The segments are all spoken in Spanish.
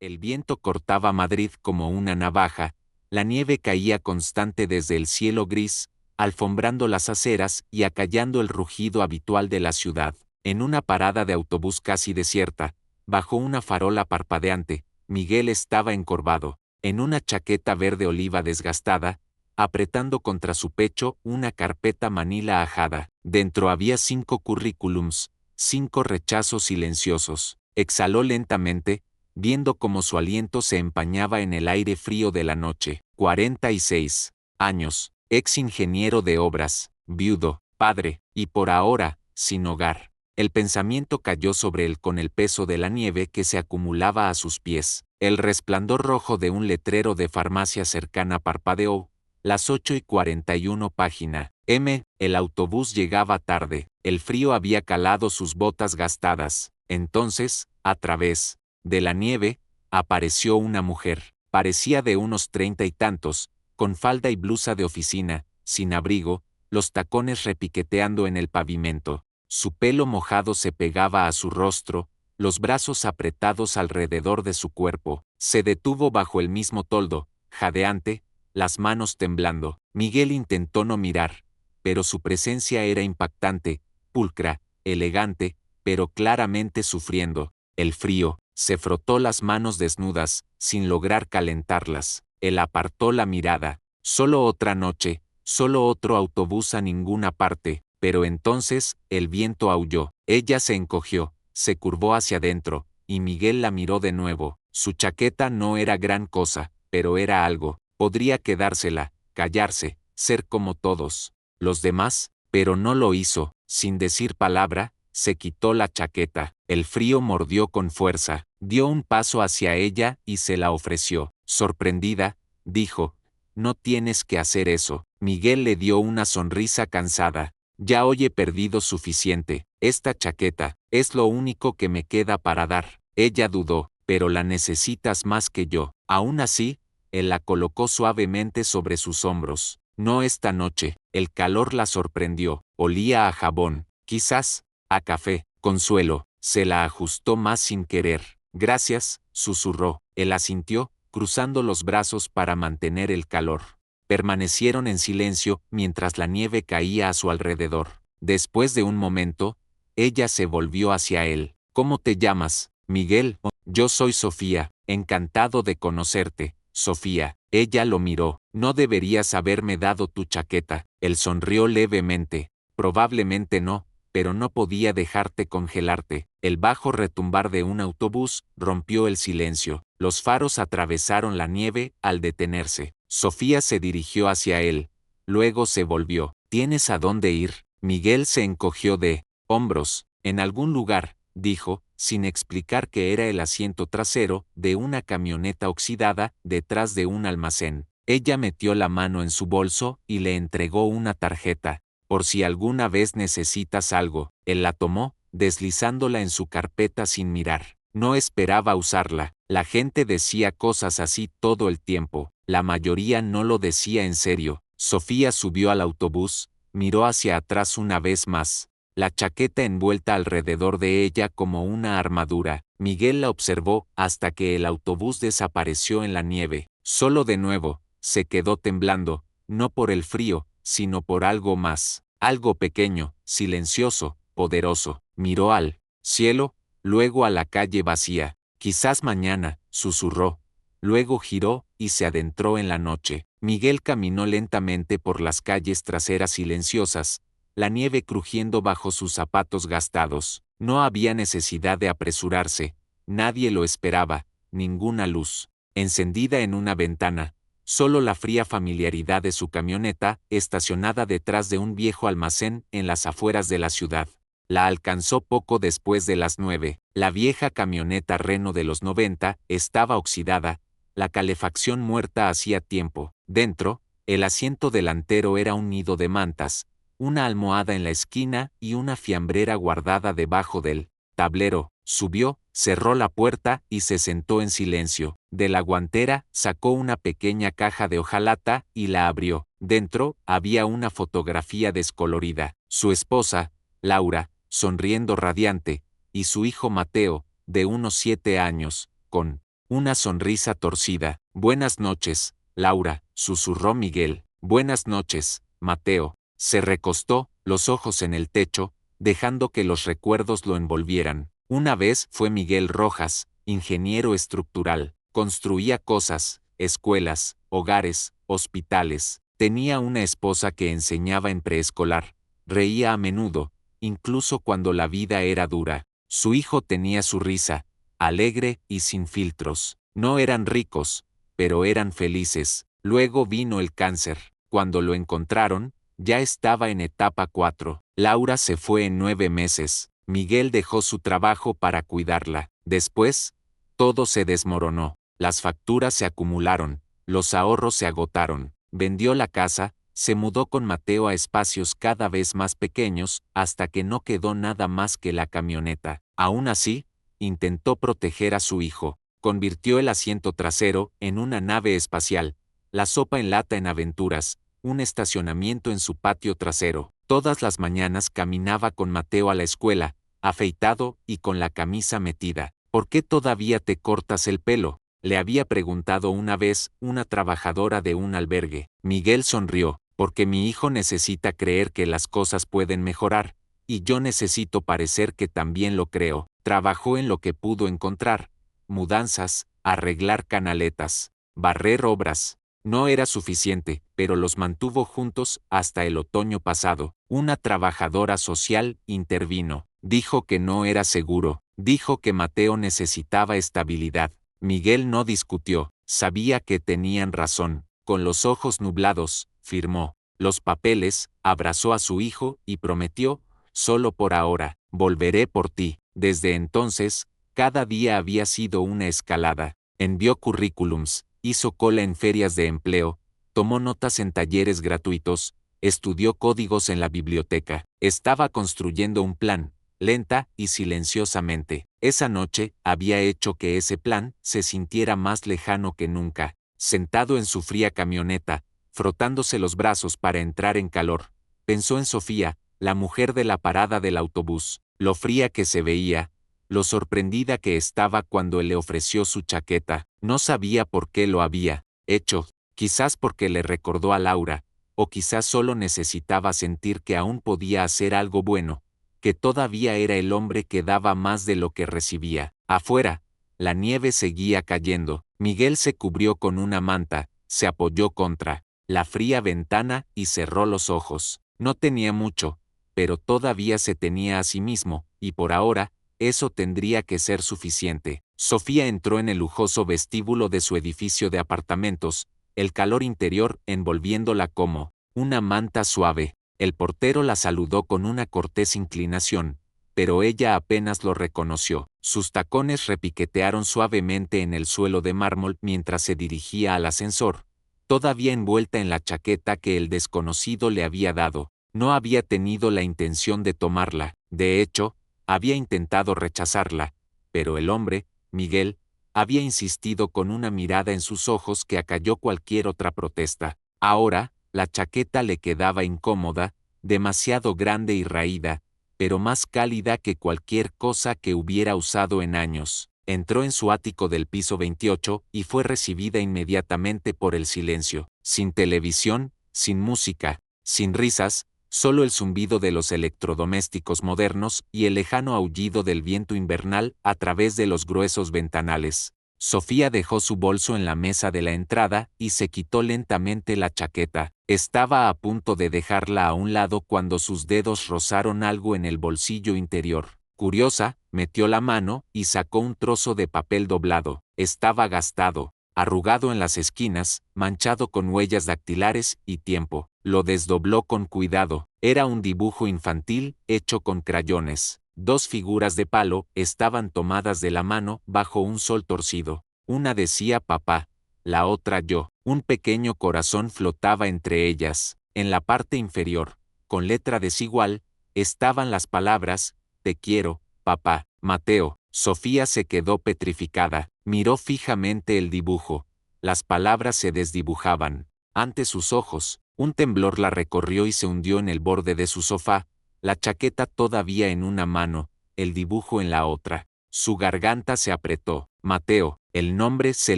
El viento cortaba Madrid como una navaja, la nieve caía constante desde el cielo gris, alfombrando las aceras y acallando el rugido habitual de la ciudad. En una parada de autobús casi desierta, bajo una farola parpadeante, Miguel estaba encorvado, en una chaqueta verde oliva desgastada, apretando contra su pecho una carpeta manila ajada. Dentro había 5 currículums, 5 rechazos silenciosos. Exhaló lentamente, viendo cómo su aliento se empañaba en el aire frío de la noche. 46 años, ex ingeniero de obras, viudo, padre, y por ahora, sin hogar. El pensamiento cayó sobre él con el peso de la nieve que se acumulaba a sus pies. El resplandor rojo de un letrero de farmacia cercana parpadeó. Las 8:41 página. El autobús llegaba tarde. El frío había calado sus botas gastadas. Entonces, a través de la nieve, apareció una mujer. Parecía de unos 30 y tantos, con falda y blusa de oficina, sin abrigo, los tacones repiqueteando en el pavimento. Su pelo mojado se pegaba a su rostro, los brazos apretados alrededor de su cuerpo. Se detuvo bajo el mismo toldo, jadeante, las manos temblando. Miguel intentó no mirar, pero su presencia era impactante, pulcra, elegante, pero claramente sufriendo. El frío, se frotó las manos desnudas, sin lograr calentarlas. Él apartó la mirada. Solo otra noche, solo otro autobús a ninguna parte. Pero entonces, el viento aulló. Ella se encogió, se curvó hacia adentro, y Miguel la miró de nuevo. Su chaqueta no era gran cosa, pero era algo. Podría quedársela, callarse, ser como todos los demás, pero no lo hizo. Sin decir palabra, se quitó la chaqueta. El frío mordió con fuerza. Dio un paso hacia ella y se la ofreció. Sorprendida, dijo: «No tienes que hacer eso». Miguel le dio una sonrisa cansada. «Ya hoy he perdido suficiente. Esta chaqueta es lo único que me queda para dar». Ella dudó. «Pero la necesitas más que yo». Aún así, él la colocó suavemente sobre sus hombros. «No esta noche». El calor la sorprendió. Olía a jabón, quizás a café. «Consuelo». Se la ajustó más sin querer. «Gracias», susurró. Él asintió, cruzando los brazos para mantener el calor. Permanecieron en silencio mientras la nieve caía a su alrededor. Después de un momento, ella se volvió hacia él. «¿Cómo te llamas?» «Miguel». «Yo soy Sofía. Encantado de conocerte, Sofía». Ella lo miró. «No deberías haberme dado tu chaqueta». Él sonrió levemente. «Probablemente no, pero no podía dejarte congelarte». El bajo retumbar de un autobús rompió el silencio. Los faros atravesaron la nieve al detenerse. Sofía se dirigió hacia él. Luego se volvió. «¿Tienes a dónde ir?» Miguel se encogió de hombros. «En algún lugar», dijo, sin explicar que era el asiento trasero de una camioneta oxidada detrás de un almacén. Ella metió la mano en su bolso y le entregó una tarjeta. «Por si alguna vez necesitas algo». Él la tomó, deslizándola en su carpeta sin mirar. No esperaba usarla. La gente decía cosas así todo el tiempo. La mayoría no lo decía en serio. Sofía subió al autobús, miró hacia atrás una vez más. La chaqueta envuelta alrededor de ella como una armadura. Miguel la observó hasta que el autobús desapareció en la nieve. Solo de nuevo, se quedó temblando, no por el frío, sino por algo más. Algo pequeño, silencioso, poderoso. Miró al cielo, luego a la calle vacía. «Quizás mañana», susurró. Luego giró y se adentró en la noche. Miguel caminó lentamente por las calles traseras silenciosas, la nieve crujiendo bajo sus zapatos gastados. No había necesidad de apresurarse. Nadie lo esperaba, ninguna luz encendida en una ventana. Solo la fría familiaridad de su camioneta, estacionada detrás de un viejo almacén en las afueras de la ciudad. La alcanzó poco después de las 9. La vieja camioneta Renault de los 90 estaba oxidada, la calefacción muerta hacía tiempo. Dentro, el asiento delantero era un nido de mantas, una almohada en la esquina y una fiambrera guardada debajo del tablero. Subió, cerró la puerta y se sentó en silencio. De la guantera sacó una pequeña caja de hojalata y la abrió. Dentro había una fotografía descolorida. Su esposa, Laura, sonriendo radiante, y su hijo Mateo, de unos 7 años, con una sonrisa torcida. Buenas noches, Laura, susurró Miguel. Buenas noches, Mateo. Se recostó, los ojos en el techo, dejando que los recuerdos lo envolvieran. Una vez fue Miguel Rojas, ingeniero estructural. Construía cosas, escuelas, hogares, hospitales. Tenía una esposa que enseñaba en preescolar. Reía a menudo, incluso cuando la vida era dura. Su hijo tenía su risa, alegre y sin filtros. No eran ricos, pero eran felices. Luego vino el cáncer. Cuando lo encontraron, ya estaba en etapa 4. Laura se fue en 9 meses. Miguel dejó su trabajo para cuidarla. Después, todo se desmoronó. Las facturas se acumularon, los ahorros se agotaron. Vendió la casa, se mudó con Mateo a espacios cada vez más pequeños, hasta que no quedó nada más que la camioneta. Aún así, intentó proteger a su hijo. Convirtió el asiento trasero en una nave espacial, la sopa en lata en aventuras, un estacionamiento en su patio trasero. Todas las mañanas caminaba con Mateo a la escuela, afeitado y con la camisa metida. ¿Por qué todavía te cortas el pelo?, le había preguntado una vez una trabajadora de un albergue. Miguel sonrió, porque mi hijo necesita creer que las cosas pueden mejorar, y yo necesito parecer que también lo creo. Trabajó en lo que pudo encontrar: mudanzas, arreglar canaletas, barrer obras. No era suficiente, pero los mantuvo juntos hasta el otoño pasado. Una trabajadora social intervino. Dijo que no era seguro. Dijo que Mateo necesitaba estabilidad. Miguel no discutió. Sabía que tenían razón. Con los ojos nublados, firmó los papeles, abrazó a su hijo y prometió: solo por ahora, volveré por ti. Desde entonces, cada día había sido una escalada. Envió currículums, hizo cola en ferias de empleo, tomó notas en talleres gratuitos, estudió códigos en la biblioteca. Estaba construyendo un plan, lenta y silenciosamente. Esa noche había hecho que ese plan se sintiera más lejano que nunca. Sentado en su fría camioneta, frotándose los brazos para entrar en calor, pensó en Sofía, la mujer de la parada del autobús, lo fría que se veía, lo sorprendida que estaba cuando él le ofreció su chaqueta. No sabía por qué lo había hecho, quizás porque le recordó a Laura, o quizás solo necesitaba sentir que aún podía hacer algo bueno, que todavía era el hombre que daba más de lo que recibía. Afuera, la nieve seguía cayendo. Miguel se cubrió con una manta, se apoyó contra la fría ventana y cerró los ojos. No tenía mucho, pero todavía se tenía a sí mismo, y por ahora, eso tendría que ser suficiente. Sofía entró en el lujoso vestíbulo de su edificio de apartamentos, el calor interior envolviéndola como una manta suave. El portero la saludó con una cortés inclinación, pero ella apenas lo reconoció. Sus tacones repiquetearon suavemente en el suelo de mármol mientras se dirigía al ascensor, todavía envuelta en la chaqueta que el desconocido le había dado. No había tenido la intención de tomarla. De hecho, había intentado rechazarla, pero el hombre, Miguel, había insistido con una mirada en sus ojos que acalló cualquier otra protesta. Ahora, la chaqueta le quedaba incómoda, demasiado grande y raída, pero más cálida que cualquier cosa que hubiera usado en años. Entró en su ático del piso 28 y fue recibida inmediatamente por el silencio. Sin televisión, sin música, sin risas, solo el zumbido de los electrodomésticos modernos y el lejano aullido del viento invernal a través de los gruesos ventanales. Sofía dejó su bolso en la mesa de la entrada y se quitó lentamente la chaqueta. Estaba a punto de dejarla a un lado cuando sus dedos rozaron algo en el bolsillo interior. Curiosa, metió la mano y sacó un trozo de papel doblado. Estaba gastado, arrugado en las esquinas, manchado con huellas dactilares y tiempo. Lo desdobló con cuidado. Era un dibujo infantil hecho con crayones. 2 figuras de palo estaban tomadas de la mano bajo un sol torcido. Una decía papá, la otra yo. Un pequeño corazón flotaba entre ellas. En la parte inferior, con letra desigual, estaban las palabras: te quiero, papá. Mateo. Sofía se quedó petrificada. Miró fijamente el dibujo. Las palabras se desdibujaban ante sus ojos. Un temblor la recorrió y se hundió en el borde de su sofá, la chaqueta todavía en una mano, el dibujo en la otra. Su garganta se apretó. Mateo, el nombre se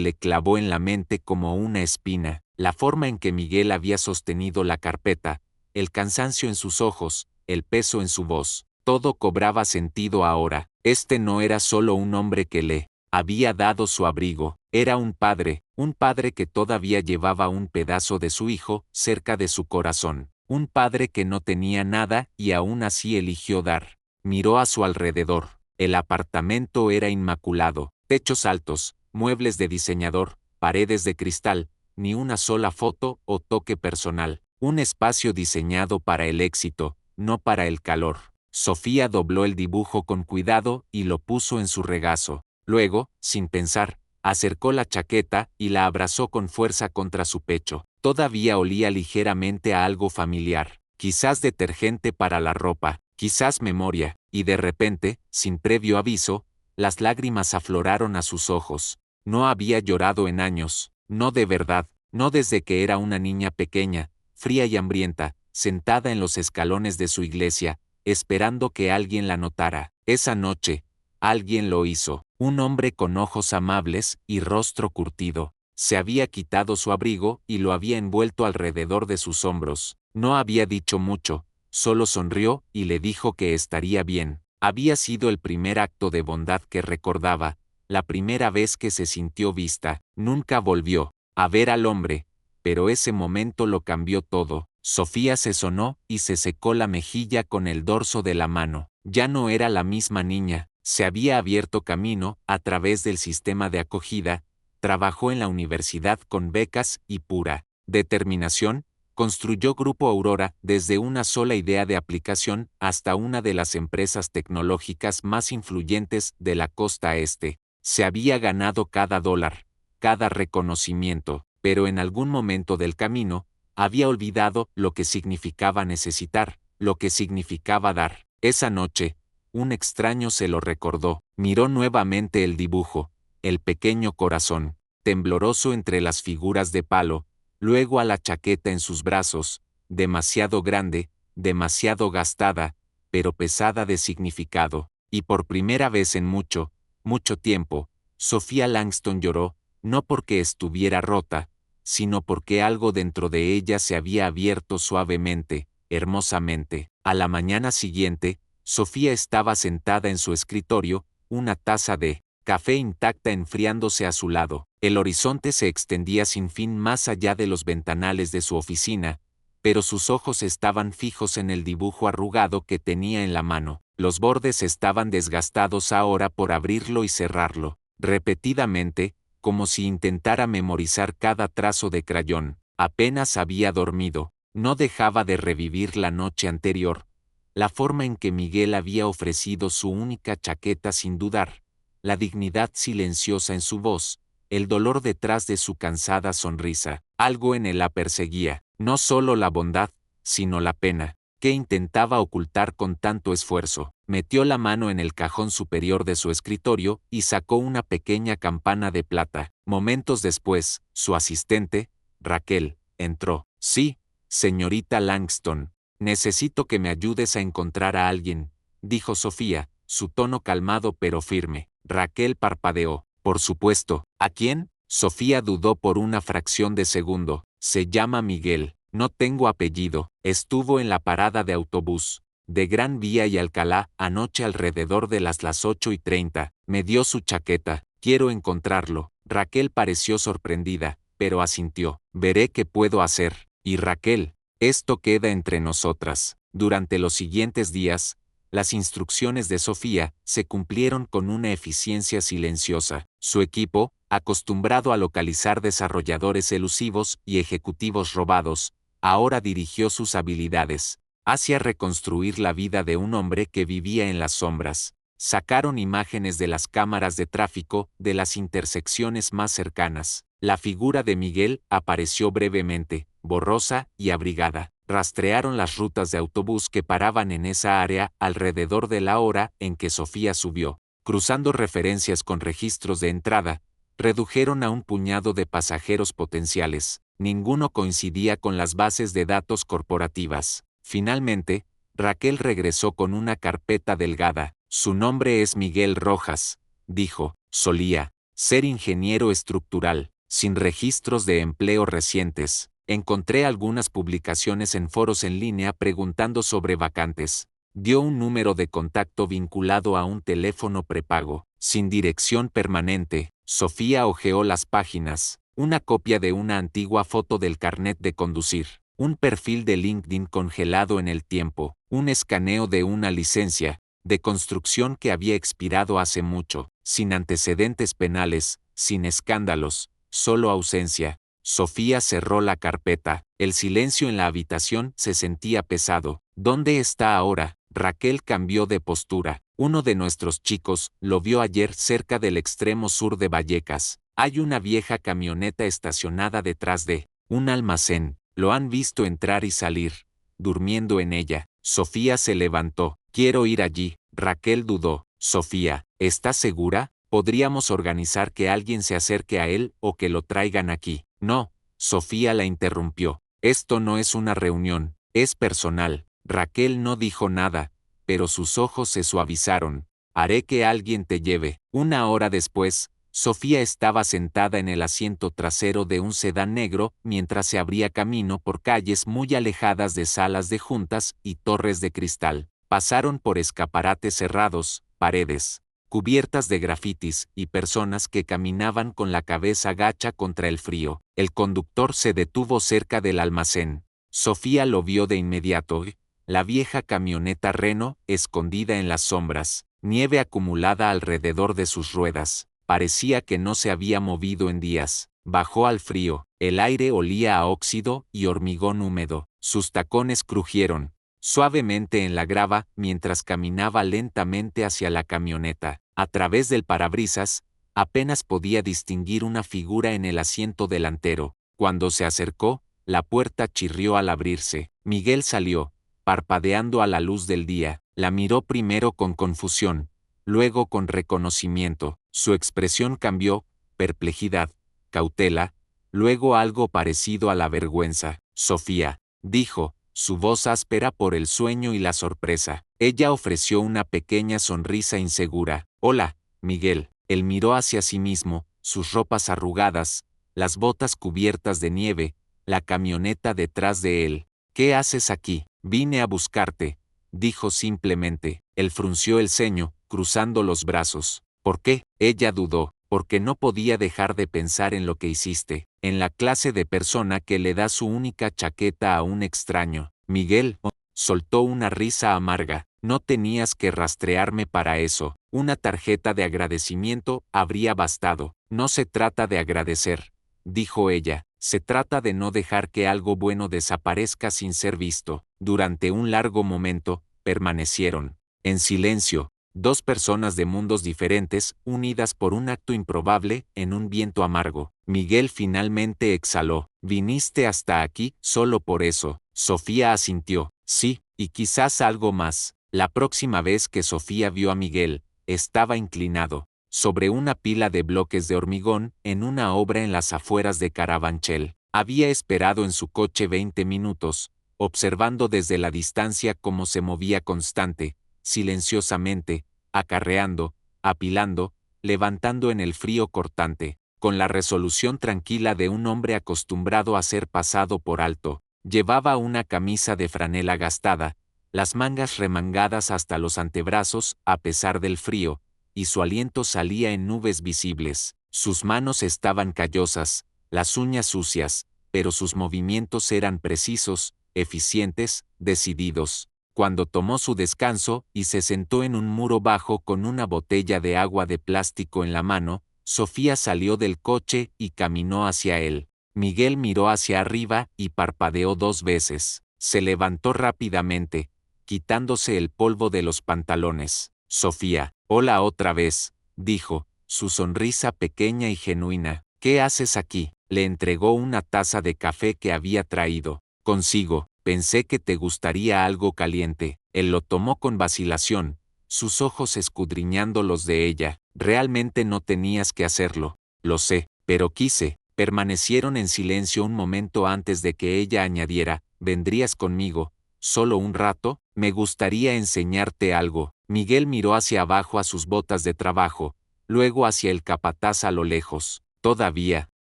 le clavó en la mente como una espina. La forma en que Miguel había sostenido la carpeta, el cansancio en sus ojos, el peso en su voz, todo cobraba sentido ahora. Este no era solo un hombre que le había dado su abrigo, era un padre que todavía llevaba un pedazo de su hijo cerca de su corazón, un padre que no tenía nada y aún así eligió dar. Miró a su alrededor. El apartamento era inmaculado, techos altos, muebles de diseñador, paredes de cristal, ni una sola foto o toque personal, un espacio diseñado para el éxito, no para el calor. Sofía dobló el dibujo con cuidado y lo puso en su regazo. Luego, sin pensar, acercó la chaqueta y la abrazó con fuerza contra su pecho. Todavía olía ligeramente a algo familiar, quizás detergente para la ropa, quizás memoria, y de repente, sin previo aviso, las lágrimas afloraron a sus ojos. No había llorado en años, no de verdad, no desde que era una niña pequeña, fría y hambrienta, sentada en los escalones de su iglesia, esperando que alguien la notara. Esa noche, alguien lo hizo. Un hombre con ojos amables y rostro curtido. Se había quitado su abrigo y lo había envuelto alrededor de sus hombros. No había dicho mucho, solo sonrió y le dijo que estaría bien. Había sido el primer acto de bondad que recordaba, la primera vez que se sintió vista. Nunca volvió a ver al hombre, pero ese momento lo cambió todo. Sofía se sonó y se secó la mejilla con el dorso de la mano. Ya no era la misma niña, se había abierto camino a través del sistema de acogida, trabajó en la universidad con becas y pura determinación, construyó Grupo Aurora desde una sola idea de aplicación hasta una de las empresas tecnológicas más influyentes de la costa este. Se había ganado cada dólar, cada reconocimiento, pero en algún momento del camino, había olvidado lo que significaba necesitar, lo que significaba dar. Esa noche, un extraño se lo recordó, miró nuevamente el dibujo, el pequeño corazón, tembloroso entre las figuras de palo, luego a la chaqueta en sus brazos, demasiado grande, demasiado gastada, pero pesada de significado, y por primera vez en mucho, mucho tiempo, Sofía Langston lloró, no porque estuviera rota, sino porque algo dentro de ella se había abierto suavemente, hermosamente. A la mañana siguiente, Sofía estaba sentada en su escritorio, una taza de café intacta enfriándose a su lado. El horizonte se extendía sin fin más allá de los ventanales de su oficina, pero sus ojos estaban fijos en el dibujo arrugado que tenía en la mano. Los bordes estaban desgastados ahora por abrirlo y cerrarlo, repetidamente, como si intentara memorizar cada trazo de crayón. Apenas había dormido, no dejaba de revivir la noche anterior, la forma en que Miguel había ofrecido su única chaqueta sin dudar, la dignidad silenciosa en su voz, el dolor detrás de su cansada sonrisa. Algo en él la perseguía, no solo la bondad, sino la pena, que intentaba ocultar con tanto esfuerzo. Metió la mano en el cajón superior de su escritorio y sacó una pequeña campana de plata. Momentos después, su asistente, Raquel, entró. Sí, señorita Langston, necesito que me ayudes a encontrar a alguien, dijo Sofía, su tono calmado pero firme. Raquel parpadeó. Por supuesto. ¿A quién? Sofía dudó por una fracción de segundo. Se llama Miguel. No tengo apellido. Estuvo en la parada de autobús de Gran Vía y Alcalá anoche alrededor de las 8:30. Me dio su chaqueta. Quiero encontrarlo. Raquel pareció sorprendida, pero asintió. Veré qué puedo hacer. Y Raquel, esto queda entre nosotras. Durante los siguientes días, las instrucciones de Sofía se cumplieron con una eficiencia silenciosa. Su equipo, acostumbrado a localizar desarrolladores elusivos y ejecutivos robados, ahora dirigió sus habilidades hacia reconstruir la vida de un hombre que vivía en las sombras. Sacaron imágenes de las cámaras de tráfico de las intersecciones más cercanas. La figura de Miguel apareció brevemente, borrosa y abrigada. Rastrearon las rutas de autobús que paraban en esa área alrededor de la hora en que Sofía subió. Cruzando referencias con registros de entrada, redujeron a un puñado de pasajeros potenciales. Ninguno coincidía con las bases de datos corporativas. Finalmente, Raquel regresó con una carpeta delgada. Su nombre es Miguel Rojas, dijo. Solía ser ingeniero estructural, sin registros de empleo recientes. Encontré algunas publicaciones en foros en línea preguntando sobre vacantes. Dio un número de contacto vinculado a un teléfono prepago, sin dirección permanente. Sofía hojeó las páginas, una copia de una antigua foto del carnet de conducir, un perfil de LinkedIn congelado en el tiempo, un escaneo de una licencia de construcción que había expirado hace mucho, sin antecedentes penales, sin escándalos, solo ausencia. Sofía cerró la carpeta. El silencio en la habitación se sentía pesado. ¿Dónde está ahora? Raquel cambió de postura. Uno de nuestros chicos lo vio ayer cerca del extremo sur de Vallecas. Hay una vieja camioneta estacionada detrás de un almacén. Lo han visto entrar y salir, durmiendo en ella. Sofía se levantó. Quiero ir allí. Raquel dudó. Sofía, ¿estás segura? Podríamos organizar que alguien se acerque a él o que lo traigan aquí. No, Sofía la interrumpió. Esto no es una reunión, es personal. Raquel no dijo nada, pero sus ojos se suavizaron. Haré que alguien te lleve. Una hora después, Sofía estaba sentada en el asiento trasero de un sedán negro mientras se abría camino por calles muy alejadas de salas de juntas y torres de cristal. Pasaron por escaparates cerrados, paredes cubiertas de grafitis y personas que caminaban con la cabeza gacha contra el frío. El conductor se detuvo cerca del almacén. Sofía lo vio de inmediato. La vieja camioneta Renault, escondida en las sombras, nieve acumulada alrededor de sus ruedas. Parecía que no se había movido en días. Bajó al frío. El aire olía a óxido y hormigón húmedo. Sus tacones crujieron suavemente en la grava mientras caminaba lentamente hacia la camioneta. A través del parabrisas, apenas podía distinguir una figura en el asiento delantero. Cuando se acercó, la puerta chirrió al abrirse. Miguel salió, parpadeando a la luz del día. La miró primero con confusión, luego con reconocimiento. Su expresión cambió, perplejidad, cautela, luego algo parecido a la vergüenza. Sofía, dijo, su voz áspera por el sueño y la sorpresa. Ella ofreció una pequeña sonrisa insegura. Hola, Miguel. Él miró hacia sí mismo, sus ropas arrugadas, las botas cubiertas de nieve, la camioneta detrás de él. ¿Qué haces aquí? Vine a buscarte, dijo simplemente. Él frunció el ceño, cruzando los brazos. ¿Por qué? Ella dudó, porque no podía dejar de pensar en lo que hiciste, en la clase de persona que le da su única chaqueta a un extraño. Miguel soltó una risa amarga. No tenías que rastrearme para eso. Una tarjeta de agradecimiento habría bastado. No se trata de agradecer, dijo ella. Se trata de no dejar que algo bueno desaparezca sin ser visto. Durante un largo momento, permanecieron en silencio, dos personas de mundos diferentes, unidas por un acto improbable, en un viento amargo. Miguel finalmente exhaló. Viniste hasta aquí solo por eso. Sofía asintió. Sí, y quizás algo más. La próxima vez que Sofía vio a Miguel, estaba inclinado sobre una pila de bloques de hormigón en una obra en las afueras de Carabanchel. Había esperado en su coche 20 minutos, observando desde la distancia cómo se movía constante, silenciosamente, acarreando, apilando, levantando en el frío cortante, con la resolución tranquila de un hombre acostumbrado a ser pasado por alto. Llevaba una camisa de franela gastada, las mangas remangadas hasta los antebrazos, a pesar del frío, y su aliento salía en nubes visibles. Sus manos estaban callosas, las uñas sucias, pero sus movimientos eran precisos, eficientes, decididos. Cuando tomó su descanso y se sentó en un muro bajo con una botella de agua de plástico en la mano, Sofía salió del coche y caminó hacia él. Miguel miró hacia arriba y parpadeó 2 veces. Se levantó rápidamente, quitándose el polvo de los pantalones. Sofía, hola otra vez, dijo, su sonrisa pequeña y genuina. ¿Qué haces aquí? Le entregó una taza de café que había traído. Consigo, pensé que te gustaría algo caliente. Él lo tomó con vacilación, sus ojos escudriñando los de ella. Realmente no tenías que hacerlo. Lo sé, pero quise. Permanecieron en silencio un momento antes de que ella añadiera, ¿vendrías conmigo? ¿Solo un rato? Me gustaría enseñarte algo. Miguel miró hacia abajo a sus botas de trabajo, luego hacia el capataz a lo lejos. Todavía,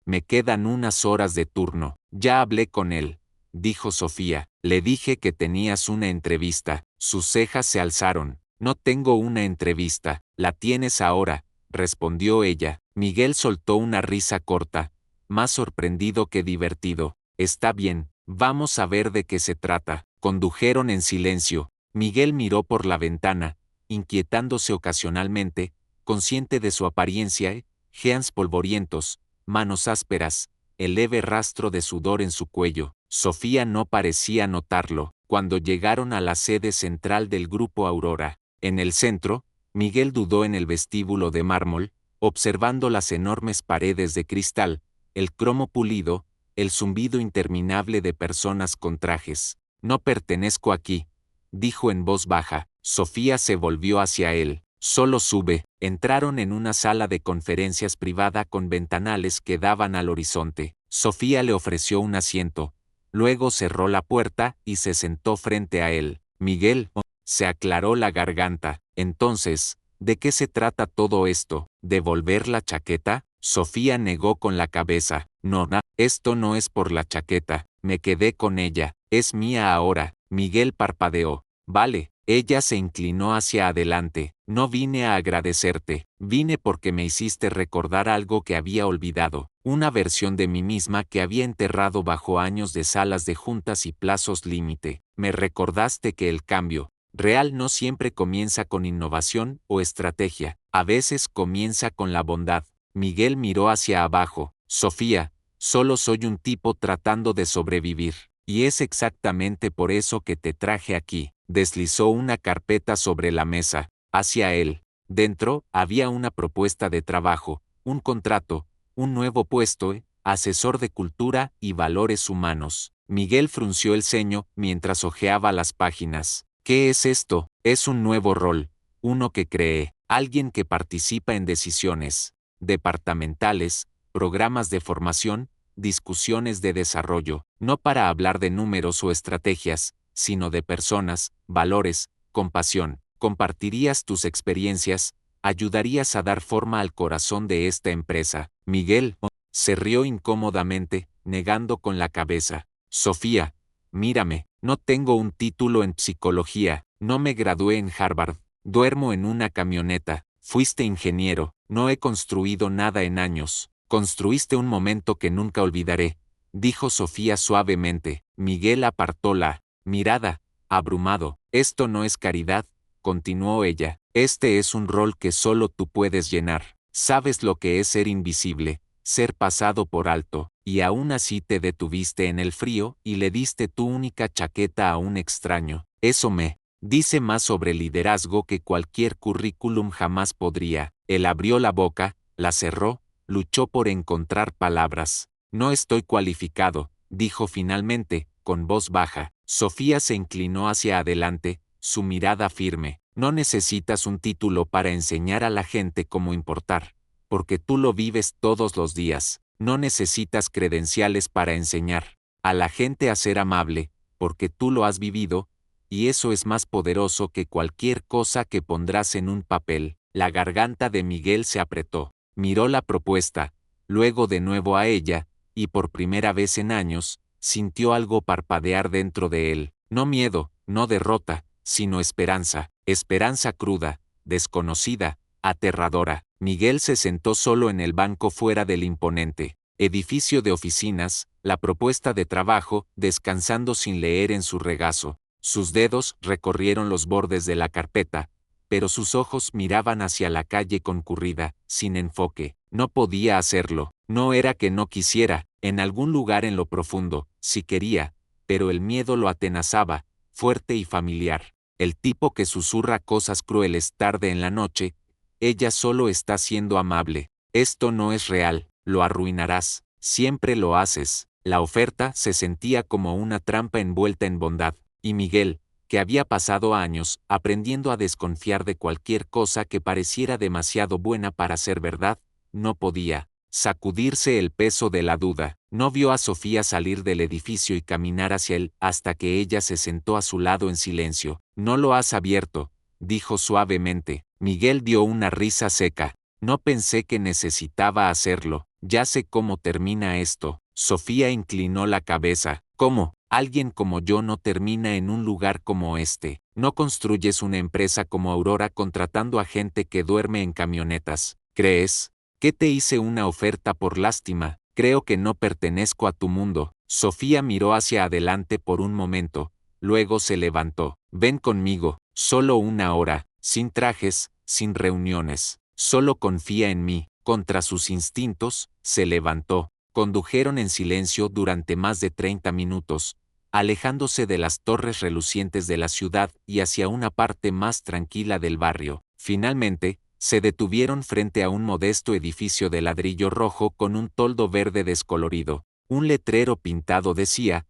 me quedan unas horas de turno. Ya hablé con él, dijo Sofía. Le dije que tenías una entrevista. Sus cejas se alzaron. No tengo una entrevista, la tienes ahora, respondió ella. Miguel soltó una risa corta, más sorprendido que divertido. Está bien, vamos a ver de qué se trata. Condujeron en silencio. Miguel miró por la ventana, inquietándose ocasionalmente, consciente de su apariencia, jeans polvorientos, manos ásperas, el leve rastro de sudor en su cuello. Sofía no parecía notarlo. Cuando llegaron a la sede central del Grupo Aurora, en el centro, Miguel dudó en el vestíbulo de mármol, observando las enormes paredes de cristal, el cromo pulido, el zumbido interminable de personas con trajes. No pertenezco aquí, dijo en voz baja. Sofía se volvió hacia él. Solo sube. Entraron en una sala de conferencias privada con ventanales que daban al horizonte. Sofía le ofreció un asiento. Luego cerró la puerta y se sentó frente a él. Miguel se aclaró la garganta. Entonces, ¿de qué se trata todo esto? ¿Devolver la chaqueta? Sofía negó con la cabeza. No, esto no es por la chaqueta. Me quedé con ella. Es mía ahora. Miguel parpadeó. Vale. Ella se inclinó hacia adelante. No vine a agradecerte. Vine porque me hiciste recordar algo que había olvidado. Una versión de mí misma que había enterrado bajo años de salas de juntas y plazos límite. Me recordaste que el cambio real no siempre comienza con innovación o estrategia. A veces comienza con la bondad. Miguel miró hacia abajo. Sofía, solo soy un tipo tratando de sobrevivir. Y es exactamente por eso que te traje aquí. Deslizó una carpeta sobre la mesa, hacia él. Dentro, había una propuesta de trabajo, un contrato, un nuevo puesto, asesor de cultura y valores humanos. Miguel frunció el ceño mientras hojeaba las páginas. ¿Qué es esto? Es un nuevo rol, uno que cree, alguien que participa en decisiones departamentales, programas de formación, discusiones de desarrollo, no para hablar de números o estrategias, sino de personas, valores, compasión. Compartirías tus experiencias, ayudarías a dar forma al corazón de esta empresa. Miguel se rió incómodamente, negando con la cabeza. Sofía, mírame, no tengo un título en psicología, no me gradué en Harvard, duermo en una camioneta, fuiste ingeniero, no he construido nada en años. Construiste un momento que nunca olvidaré, dijo Sofía suavemente. Miguel apartó la mirada, abrumado. Esto no es caridad, continuó ella. Este es un rol que solo tú puedes llenar. Sabes lo que es ser invisible, ser pasado por alto, y aún así te detuviste en el frío y le diste tu única chaqueta a un extraño. Eso me dice más sobre liderazgo que cualquier currículum jamás podría. Él abrió la boca, la cerró, luchó por encontrar palabras. No estoy cualificado, dijo finalmente, con voz baja. Sofía se inclinó hacia adelante, su mirada firme. No necesitas un título para enseñar a la gente cómo importar, porque tú lo vives todos los días. No necesitas credenciales para enseñar a la gente a ser amable, porque tú lo has vivido, y eso es más poderoso que cualquier cosa que pondrás en un papel. La garganta de Miguel se apretó. Miró la propuesta, luego de nuevo a ella, y por primera vez en años, sintió algo parpadear dentro de él. No miedo, no derrota, sino esperanza. Esperanza cruda, desconocida, aterradora. Miguel se sentó solo en el banco fuera del imponente edificio de oficinas, la propuesta de trabajo, descansando sin leer en su regazo. Sus dedos recorrieron los bordes de la carpeta, pero sus ojos miraban hacia la calle concurrida, sin enfoque. No podía hacerlo. No era que no quisiera, en algún lugar en lo profundo, sí quería, pero el miedo lo atenazaba, fuerte y familiar. El tipo que susurra cosas crueles tarde en la noche. Ella solo está siendo amable. Esto no es real, lo arruinarás. Siempre lo haces. La oferta se sentía como una trampa envuelta en bondad, y Miguel, que había pasado años aprendiendo a desconfiar de cualquier cosa que pareciera demasiado buena para ser verdad, no podía sacudirse el peso de la duda. No vio a Sofía salir del edificio y caminar hacia él hasta que ella se sentó a su lado en silencio. No lo has abierto, dijo suavemente. Miguel dio una risa seca. No pensé que necesitaba hacerlo. Ya sé cómo termina esto. Sofía inclinó la cabeza. ¿Cómo? Alguien como yo no termina en un lugar como este. No construyes una empresa como Aurora contratando a gente que duerme en camionetas. ¿Crees? ¿Que te hice una oferta por lástima? Creo que no pertenezco a tu mundo. Sofía miró hacia adelante por un momento. Luego se levantó. Ven conmigo. Solo una hora. Sin trajes, sin reuniones. Solo confía en mí. Contra sus instintos, se levantó. Condujeron en silencio durante más de 30 minutos, alejándose de las torres relucientes de la ciudad y hacia una parte más tranquila del barrio. Finalmente, se detuvieron frente a un modesto edificio de ladrillo rojo con un toldo verde descolorido. Un letrero pintado decía,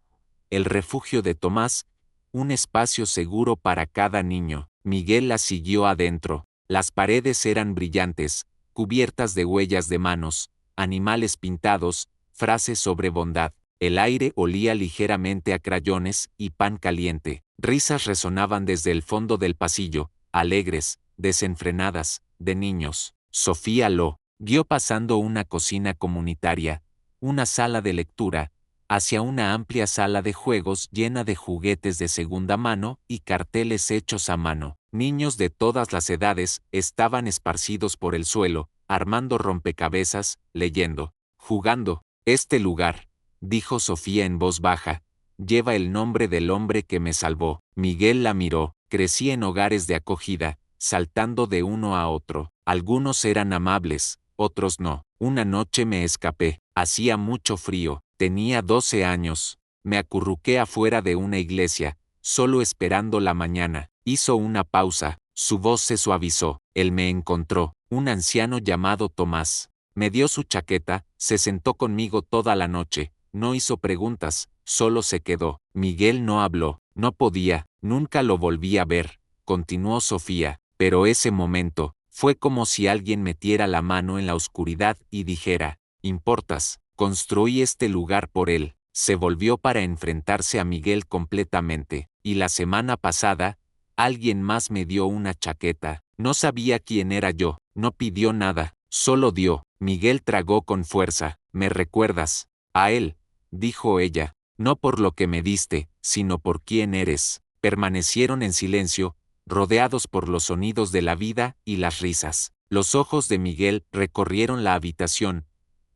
el refugio de Tomás, un espacio seguro para cada niño. Miguel la siguió adentro. Las paredes eran brillantes, cubiertas de huellas de manos, animales pintados, frases sobre bondad. El aire olía ligeramente a crayones y pan caliente. Risas resonaban desde el fondo del pasillo, alegres, desenfrenadas, de niños. Sofía lo vio pasando una cocina comunitaria, una sala de lectura, hacia una amplia sala de juegos llena de juguetes de segunda mano y carteles hechos a mano. Niños de todas las edades estaban esparcidos por el suelo, armando rompecabezas, leyendo, jugando. Este lugar, dijo Sofía en voz baja, lleva el nombre del hombre que me salvó. Miguel la miró. Crecí en hogares de acogida, saltando de uno a otro. Algunos eran amables, otros no. Una noche me escapé. Hacía mucho frío. Tenía 12 años. Me acurruqué afuera de una iglesia, solo esperando la mañana. Hizo una pausa. Su voz se suavizó. Él me encontró, un anciano llamado Tomás. Me dio su chaqueta, se sentó conmigo toda la noche. No hizo preguntas, solo se quedó. Miguel no habló. No podía, nunca lo volví a ver. Continuó Sofía. Pero ese momento, fue como si alguien metiera la mano en la oscuridad y dijera, importas. Construí este lugar por él. Se volvió para enfrentarse a Miguel completamente. Y la semana pasada, alguien más me dio una chaqueta. No sabía quién era yo. No pidió nada. Solo dio. Miguel tragó con fuerza. ¿Me recuerdas? A él, dijo ella. No por lo que me diste, sino por quién eres. Permanecieron en silencio, rodeados por los sonidos de la vida y las risas. Los ojos de Miguel recorrieron la habitación,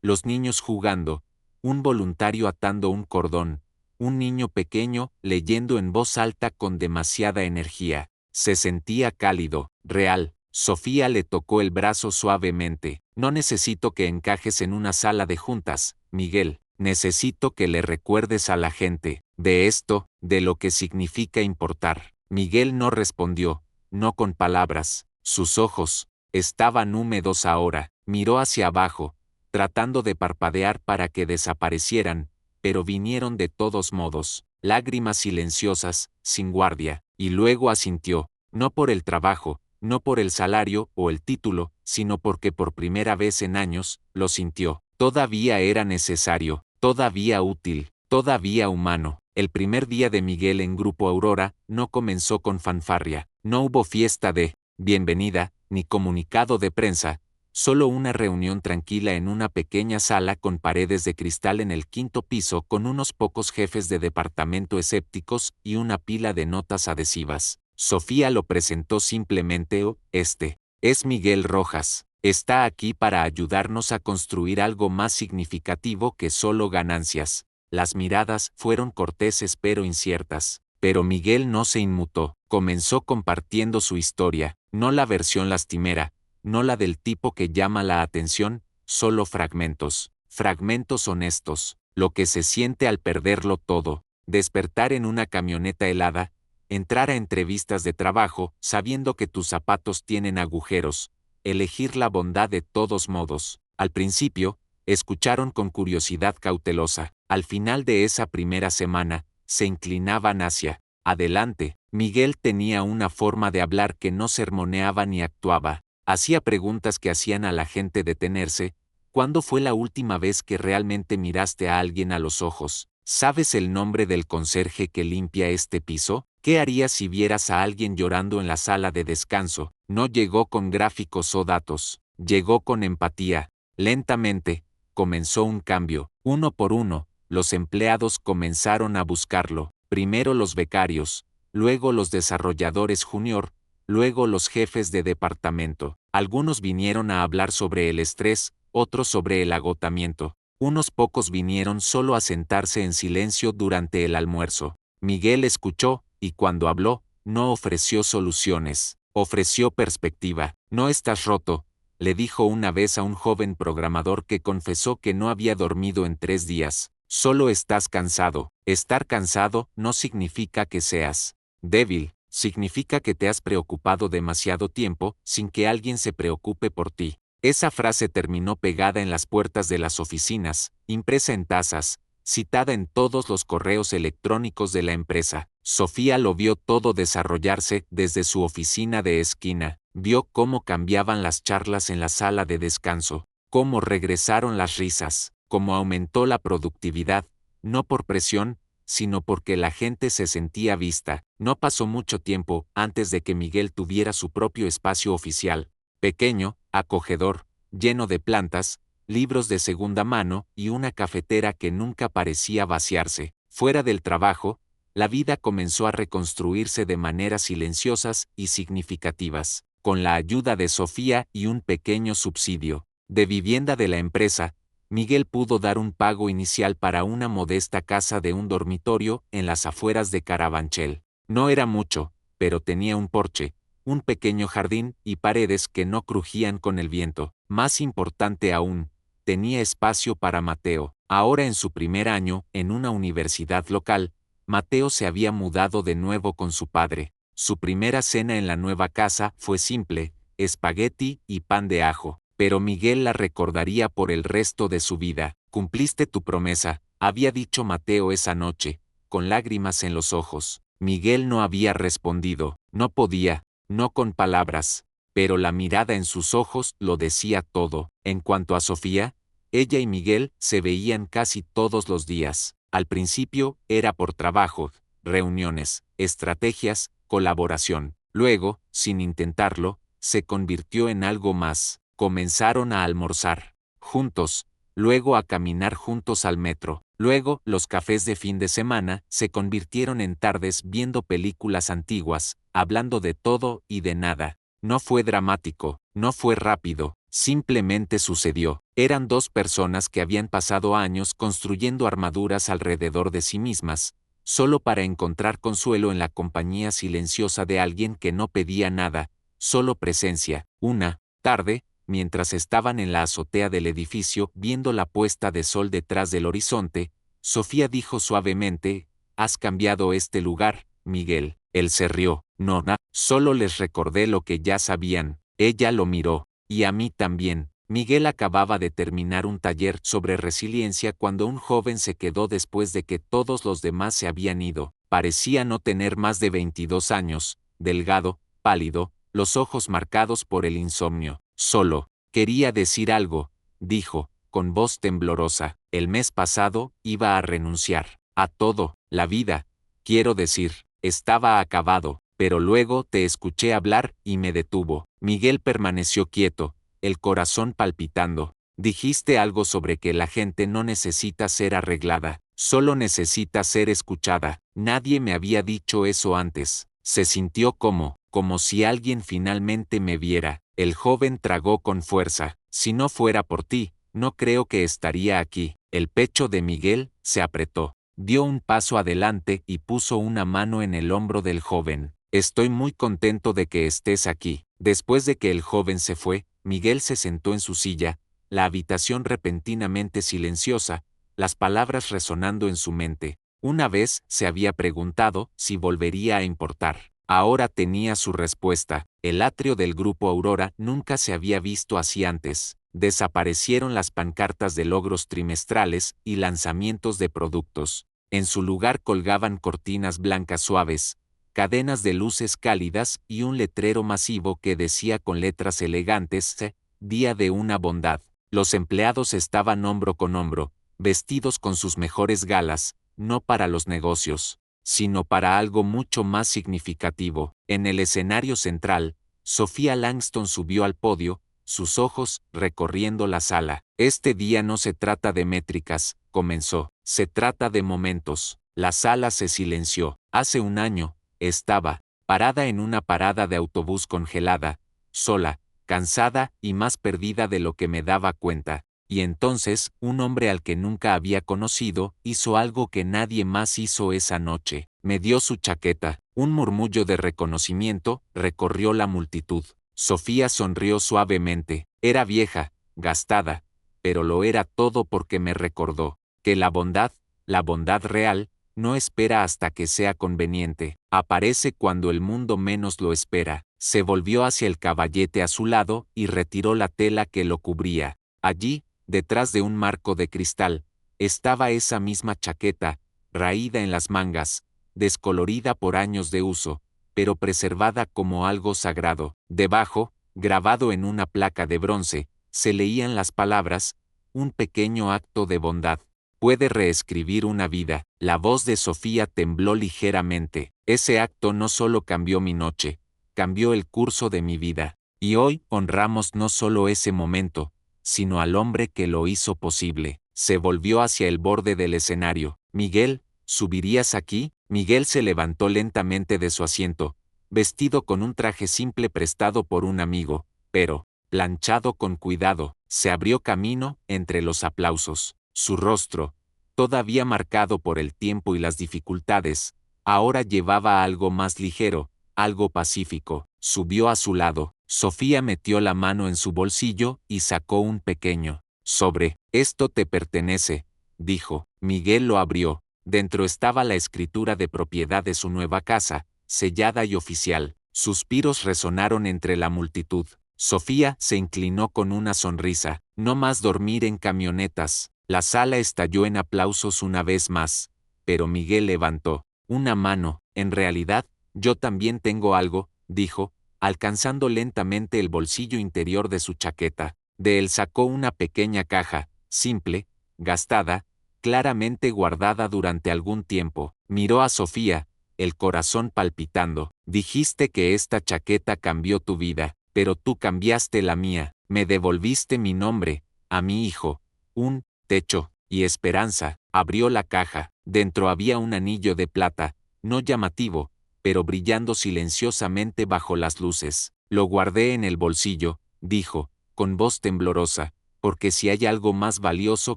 los niños jugando, un voluntario atando un cordón, un niño pequeño leyendo en voz alta con demasiada energía. Se sentía cálido, real. Sofía le tocó el brazo suavemente. No necesito que encajes en una sala de juntas, Miguel. Necesito que le recuerdes a la gente, de esto, de lo que significa importar. Miguel no respondió, no con palabras. Sus ojos estaban húmedos ahora. Miró hacia abajo, tratando de parpadear para que desaparecieran, pero vinieron de todos modos, lágrimas silenciosas, sin guardia, y luego asintió, no por el trabajo, no por el salario o el título, sino porque por primera vez en años, lo sintió. Todavía era necesario, todavía útil, todavía humano. El primer día de Miguel en Grupo Aurora no comenzó con fanfarria, no hubo fiesta de bienvenida, ni comunicado de prensa, solo una reunión tranquila en una pequeña sala con paredes de cristal en el quinto piso con unos pocos jefes de departamento escépticos y una pila de notas adhesivas. Sofía lo presentó simplemente este es Miguel Rojas. Está aquí para ayudarnos a construir algo más significativo que solo ganancias. Las miradas fueron corteses pero inciertas. Pero Miguel no se inmutó. Comenzó compartiendo su historia, no la versión lastimera, no la del tipo que llama la atención, solo fragmentos. Fragmentos honestos. Lo que se siente al perderlo todo. Despertar en una camioneta helada, entrar a entrevistas de trabajo sabiendo que tus zapatos tienen agujeros, elegir la bondad de todos modos. Al principio, escucharon con curiosidad cautelosa. Al final de esa primera semana, se inclinaban hacia adelante. Miguel tenía una forma de hablar que no sermoneaba ni actuaba. Hacía preguntas que hacían a la gente detenerse. ¿Cuándo fue la última vez que realmente miraste a alguien a los ojos? ¿Sabes el nombre del conserje que limpia este piso? ¿Qué harías si vieras a alguien llorando en la sala de descanso? No llegó con gráficos o datos. Llegó con empatía. Lentamente, comenzó un cambio. Uno por uno, los empleados comenzaron a buscarlo. Primero los becarios, luego los desarrolladores junior, luego los jefes de departamento. Algunos vinieron a hablar sobre el estrés, otros sobre el agotamiento. Unos pocos vinieron solo a sentarse en silencio durante el almuerzo. Miguel escuchó, y cuando habló, no ofreció soluciones, ofreció perspectiva. No estás roto, le dijo una vez a un joven programador que confesó que no había dormido en 3 días. Solo estás cansado. Estar cansado no significa que seas débil, significa que te has preocupado demasiado tiempo sin que alguien se preocupe por ti. Esa frase terminó pegada en las puertas de las oficinas, impresa en tazas, citada en todos los correos electrónicos de la empresa. Sofía lo vio todo desarrollarse desde su oficina de esquina, vio cómo cambiaban las charlas en la sala de descanso, cómo regresaron las risas, cómo aumentó la productividad, no por presión, sino porque la gente se sentía vista. No pasó mucho tiempo antes de que Miguel tuviera su propio espacio oficial, pequeño, acogedor, lleno de plantas, libros de segunda mano y una cafetera que nunca parecía vaciarse. Fuera del trabajo, la vida comenzó a reconstruirse de maneras silenciosas y significativas, con la ayuda de Sofía y un pequeño subsidio de vivienda de la empresa. Miguel pudo dar un pago inicial para una modesta casa de un dormitorio en las afueras de Carabanchel. No era mucho, pero tenía un porche, un pequeño jardín y paredes que no crujían con el viento. Más importante aún, tenía espacio para Mateo. Ahora en su primer año, en una universidad local, Mateo se había mudado de nuevo con su padre. Su primera cena en la nueva casa fue simple, espagueti y pan de ajo, pero Miguel la recordaría por el resto de su vida. Cumpliste tu promesa, había dicho Mateo esa noche, con lágrimas en los ojos. Miguel no había respondido, no podía, no con palabras, pero la mirada en sus ojos lo decía todo. En cuanto a Sofía, ella y Miguel se veían casi todos los días. Al principio era por trabajo, reuniones, estrategias, colaboración. Luego, sin intentarlo, se convirtió en algo más. Comenzaron a almorzar juntos, luego a caminar juntos al metro. Luego, los cafés de fin de semana se convirtieron en tardes viendo películas antiguas, hablando de todo y de nada. No fue dramático, no fue rápido, simplemente sucedió. Eran dos personas que habían pasado años construyendo armaduras alrededor de sí mismas, solo para encontrar consuelo en la compañía silenciosa de alguien que no pedía nada, solo presencia. Una tarde, mientras estaban en la azotea del edificio viendo la puesta de sol detrás del horizonte, Sofía dijo suavemente: «Has cambiado este lugar, Miguel». Él se rió. «No, solo les recordé lo que ya sabían». Ella lo miró. «Y a mí también». Miguel acababa de terminar un taller sobre resiliencia cuando un joven se quedó después de que todos los demás se habían ido. Parecía no tener más de 22 años, delgado, pálido, los ojos marcados por el insomnio. «Solo quería decir algo», dijo, con voz temblorosa. «El mes pasado iba a renunciar a todo, la vida, quiero decir, estaba acabado, pero luego te escuché hablar y me detuvo». Miguel permaneció quieto, el corazón palpitando. «Dijiste algo sobre que la gente no necesita ser arreglada, solo necesita ser escuchada». Nadie me había dicho eso antes. Se sintió como si alguien finalmente me viera. El joven tragó con fuerza. «Si no fuera por ti, no creo que estaría aquí». El pecho de Miguel se apretó. Dio un paso adelante y puso una mano en el hombro del joven. «Estoy muy contento de que estés aquí». Después de que el joven se fue, Miguel se sentó en su silla, la habitación repentinamente silenciosa, las palabras resonando en su mente. Una vez se había preguntado si volvería a importar. Ahora tenía su respuesta. El atrio del Grupo Aurora nunca se había visto así antes. Desaparecieron las pancartas de logros trimestrales y lanzamientos de productos. En su lugar colgaban cortinas blancas suaves, cadenas de luces cálidas y un letrero masivo que decía con letras elegantes: «Día de una bondad». Los empleados estaban hombro con hombro, vestidos con sus mejores galas, no para los negocios, sino para algo mucho más significativo. En el escenario central, Sofía Langston subió al podio, sus ojos recorriendo la sala. Este día no se trata de métricas, comenzó. Se trata de momentos. La sala se silenció. Hace un año, estaba parada en una parada de autobús congelada, sola, cansada y más perdida de lo que me daba cuenta. Y entonces, un hombre al que nunca había conocido, hizo algo que nadie más hizo esa noche. Me dio su chaqueta. Un murmullo de reconocimiento recorrió la multitud. Sofía sonrió suavemente. Era vieja, gastada, pero lo era todo porque me recordó que la bondad real, no espera hasta que sea conveniente. Aparece cuando el mundo menos lo espera. Se volvió hacia el caballete a su lado y retiró la tela que lo cubría. Allí, detrás de un marco de cristal, estaba esa misma chaqueta, raída en las mangas, descolorida por años de uso, pero preservada como algo sagrado. Debajo, grabado en una placa de bronce, se leían las palabras: un pequeño acto de bondad puede reescribir una vida. La voz de Sofía tembló ligeramente. Ese acto no solo cambió mi noche, cambió el curso de mi vida. Y hoy honramos no solo ese momento, sino al hombre que lo hizo posible. Se volvió hacia el borde del escenario. Miguel, ¿subirías aquí? Miguel se levantó lentamente de su asiento, vestido con un traje simple prestado por un amigo, pero, planchado con cuidado, se abrió camino entre los aplausos. Su rostro, todavía marcado por el tiempo y las dificultades, ahora llevaba algo más ligero, algo pacífico. Subió a su lado. Sofía metió la mano en su bolsillo y sacó un pequeño sobre. Esto te pertenece, dijo. Miguel lo abrió. Dentro estaba la escritura de propiedad de su nueva casa, sellada y oficial. Suspiros resonaron entre la multitud. Sofía se inclinó con una sonrisa. No más dormir en camionetas. La sala estalló en aplausos una vez más, pero Miguel levantó una mano. En realidad, yo también tengo algo, dijo, alcanzando lentamente el bolsillo interior de su chaqueta. De él sacó una pequeña caja, simple, gastada, claramente guardada durante algún tiempo. Miró a Sofía, el corazón palpitando. Dijiste que esta chaqueta cambió tu vida, pero tú cambiaste la mía. Me devolviste mi nombre, a mi hijo, un techo y esperanza. Abrió la caja. Dentro había un anillo de plata, no llamativo, pero brillando silenciosamente bajo las luces. Lo guardé en el bolsillo, dijo, con voz temblorosa, porque si hay algo más valioso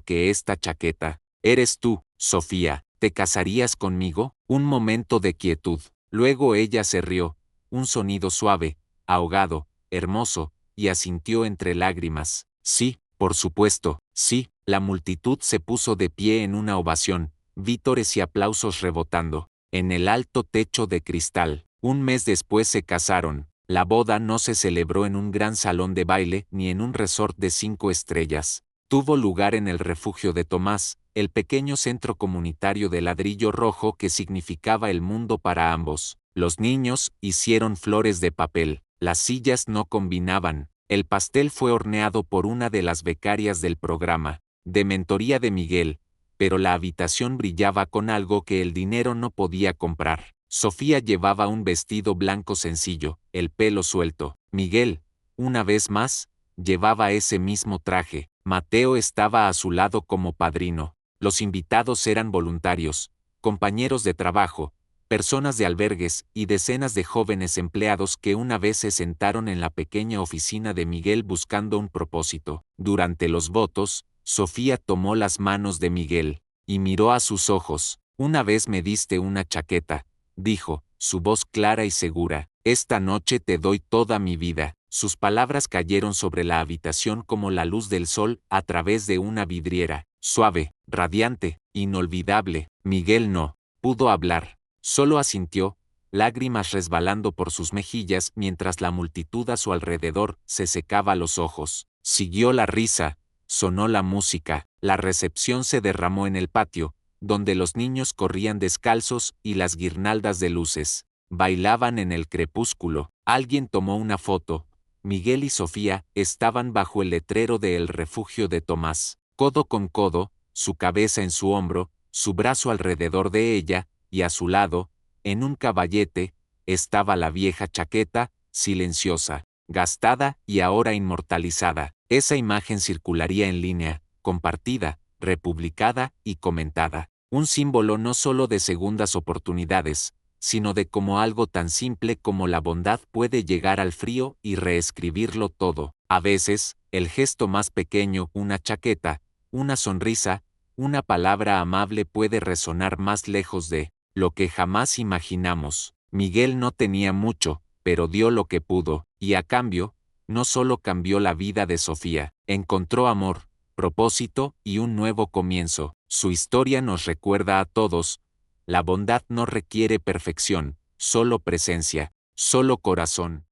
que esta chaqueta, eres tú, Sofía. ¿Te casarías conmigo? Un momento de quietud. Luego ella se rió, un sonido suave, ahogado, hermoso, y asintió entre lágrimas. Sí, por supuesto, sí. La multitud se puso de pie en una ovación, vítores y aplausos rebotando. En el alto techo de cristal. Un mes después se casaron. La boda no se celebró en un gran salón de baile ni en un resort de 5 estrellas. Tuvo lugar en el refugio de Tomás, el pequeño centro comunitario de ladrillo rojo que significaba el mundo para ambos. Los niños hicieron flores de papel. Las sillas no combinaban. El pastel fue horneado por una de las becarias del programa de mentoría de Miguel, pero la habitación brillaba con algo que el dinero no podía comprar. Sofía llevaba un vestido blanco sencillo, el pelo suelto. Miguel, una vez más, llevaba ese mismo traje. Mateo estaba a su lado como padrino. Los invitados eran voluntarios, compañeros de trabajo, personas de albergues y decenas de jóvenes empleados que una vez se sentaron en la pequeña oficina de Miguel buscando un propósito. Durante los votos, Sofía tomó las manos de Miguel y miró a sus ojos. Una vez me diste una chaqueta, dijo, su voz clara y segura. Esta noche te doy toda mi vida. Sus palabras cayeron sobre la habitación como la luz del sol a través de una vidriera. Suave, radiante, inolvidable. Miguel no pudo hablar. Solo asintió, lágrimas resbalando por sus mejillas mientras la multitud a su alrededor se secaba los ojos. Siguió la risa. Sonó la música, la recepción se derramó en el patio, donde los niños corrían descalzos y las guirnaldas de luces bailaban en el crepúsculo. Alguien tomó una foto. Miguel y Sofía estaban bajo el letrero de El Refugio de Tomás, codo con codo, su cabeza en su hombro, su brazo alrededor de ella, y a su lado, en un caballete, estaba la vieja chaqueta, silenciosa, gastada y ahora inmortalizada. Esa imagen circularía en línea, compartida, republicada y comentada. Un símbolo no solo de segundas oportunidades, sino de cómo algo tan simple como la bondad puede llegar al frío y reescribirlo todo. A veces, el gesto más pequeño, una chaqueta, una sonrisa, una palabra amable puede resonar más lejos de lo que jamás imaginamos. Miguel no tenía mucho, pero dio lo que pudo, y a cambio, no solo cambió la vida de Sofía, encontró amor, propósito y un nuevo comienzo. Su historia nos recuerda a todos: la bondad no requiere perfección, solo presencia, solo corazón.